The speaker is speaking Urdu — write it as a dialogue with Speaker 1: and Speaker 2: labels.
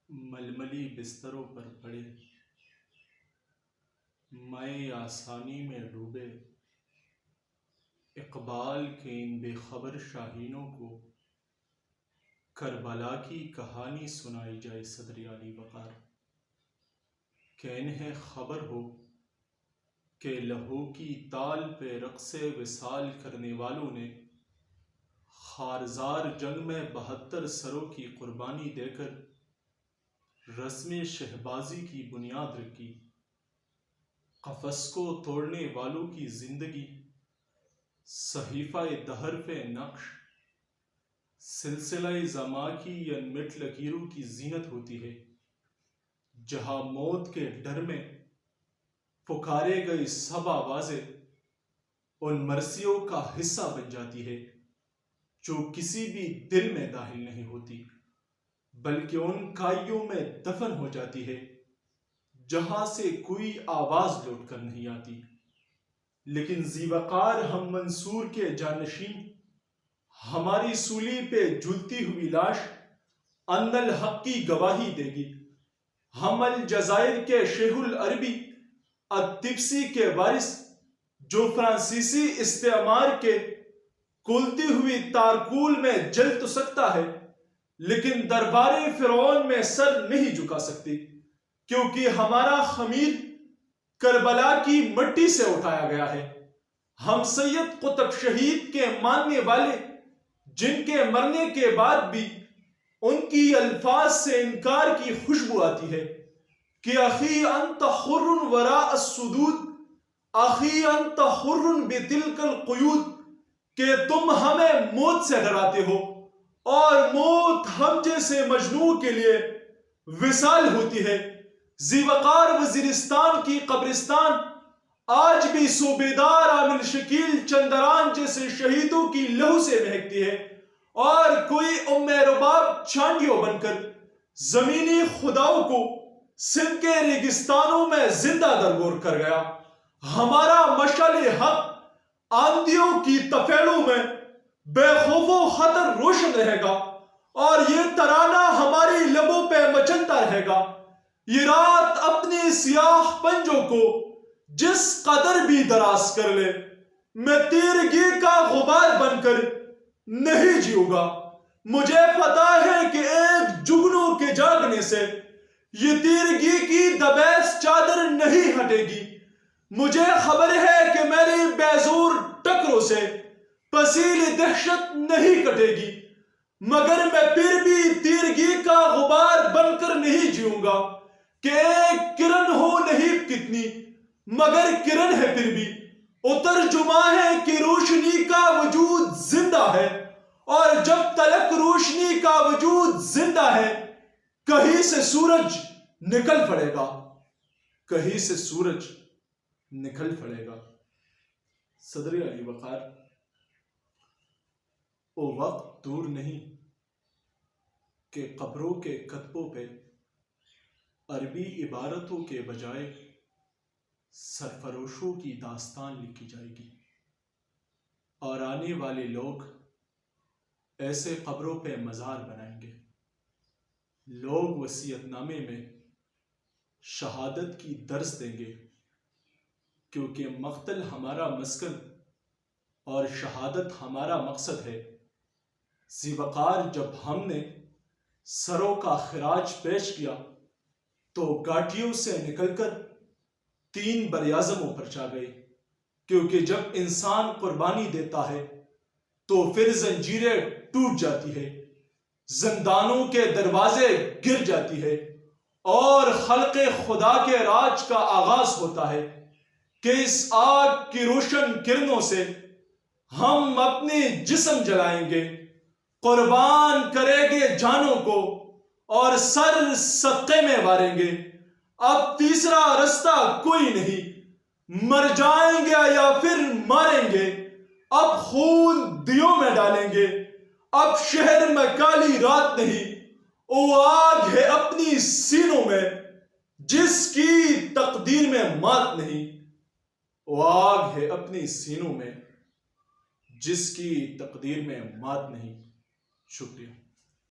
Speaker 1: ململی بستروں پر پڑے، مائے آسانی میں ڈوبے، اقبال کے ان بے خبر شاہینوں کو کربلا کی کہانی سنائی جائے صدر علی وقار، کہ انہیں خبر ہو کہ لہو کی تال پہ رقص وصال کرنے والوں نے خارزار جنگ میں 72 سروں کی قربانی دے کر رسم شہبازی کی بنیاد رکھی۔ قفس کو توڑنے والوں کی زندگی صحیفہ دہر پہ نقش، سلسلہ زماں کی انمٹ لکیروں کی زینت ہوتی ہے، جہاں موت کے ڈر میں پکارے گئے سب آوازیں ان مرثیوں کا حصہ بن جاتی ہے جو کسی بھی دل میں داخل نہیں ہوتی، بلکہ ان کائیوں میں دفن ہو جاتی ہے جہاں سے کوئی آواز لوٹ کر نہیں آتی۔ لیکن ذی وقار ہم منصور کے جانشین ہماری سولی پہ جھولتی ہوئی لاش ان الحق کی گواہی دے گی۔ ہم الجزائر کے شیخ العربی الطبسی کے وارث، جو فرانسیسی استعمار کے کھلتی ہوئی تارکول میں جل تو سکتا ہے لیکن دربار فرعون میں سر نہیں جھکا سکتی، کیونکہ ہمارا خمیر کربلا کی مٹی سے اٹھایا گیا ہے۔ ہم سید قطب شہید کے ماننے والے، جن کے مرنے کے بعد بھی ان کی الفاظ سے انکار کی خوشبو آتی ہے کہ اخی انت حر وراء السدود، اخی انت حر بتلک القیود، کہ تم ہمیں موت سے ڈراتے ہو اور موت ہم جیسے مجنوں کے لیے وصال ہوتی ہے۔ ذی وقار وزیرستان کی قبرستان آج بھی صوبیدار عامل شکیل چندران جیسے شہیدوں کی لہو سے مہکتی ہے، اور کوئی ام رباب چانڈیوں بن کر زمینی خداؤں کو سندھ کے ریگستانوں میں زندہ درگور کر گیا۔ ہمارا مشعل حق آندھیوں کی تفیڑوں میں بے خوف و خطر روشن رہے گا، اور یہ ترانہ ہماری لبوں پہ مچلتا رہے گا۔ یہ رات اپنی سیاہ پنجوں کو جس قدر بھی دراز کر لے، میں تیرگی کا غبار بن کر نہیں جیوں گا۔ مجھے پتا ہے کہ ایک جگنوں کے جاگنے سے یہ تیرگی کی دبیس چادر نہیں ہٹے گی۔ مجھے خبر ہے کہ میری بیزور ٹکروں سے پسیلی دہشت نہیں کٹے گی، مگر میں پھر بھی تیرگی کا غبار بن کر نہیں جیوں گا کہ ایک کرن ہو نہیں کتنی، مگر کرن ہے پھر بھی۔ ترجمہ ہے کہ روشنی کا وجود زندہ ہے، اور جب تلک روشنی کا وجود زندہ ہے کہیں سے سورج نکل پڑے گا، کہیں سے سورج نکل پڑے گا۔ صدر علی وقار۔ وہ وقت دور نہیں کہ قبروں کے کتبوں پہ عربی عبارتوں کے بجائے سرفروشوں کی داستان لکھی جائے گی، اور آنے والے لوگ ایسے قبروں پہ مزار بنائیں گے۔ لوگ وصیت نامے میں شہادت کی درس دیں گے، کیونکہ مقتل ہمارا مسکن اور شہادت ہمارا مقصد ہے۔ ذی وقار جب ہم نے سروں کا خراج پیش کیا تو گاٹیوں سے نکل کر 3 بریازموں پر جا گئے، کیونکہ جب انسان قربانی دیتا ہے تو پھر زنجیریں ٹوٹ جاتی ہے، زندانوں کے دروازے گر جاتی ہے، اور خلق خدا کے راج کا آغاز ہوتا ہے کہ اس آگ کی روشن کرنوں سے ہم اپنے جسم جلائیں گے، قربان کریں گے جانوں کو، اور سر صدقے میں واریں گے۔ اب تیسرا رستہ کوئی نہیں، مر جائیں گے یا پھر ماریں گے۔ اب خون دیوں میں ڈالیں گے، اب شہر میں کالی رات نہیں، وہ آگ ہے اپنی سینوں میں جس کی تقدیر میں مات نہیں، وہ آگ ہے اپنی سینوں میں جس کی تقدیر میں مات نہیں۔ شکریہ۔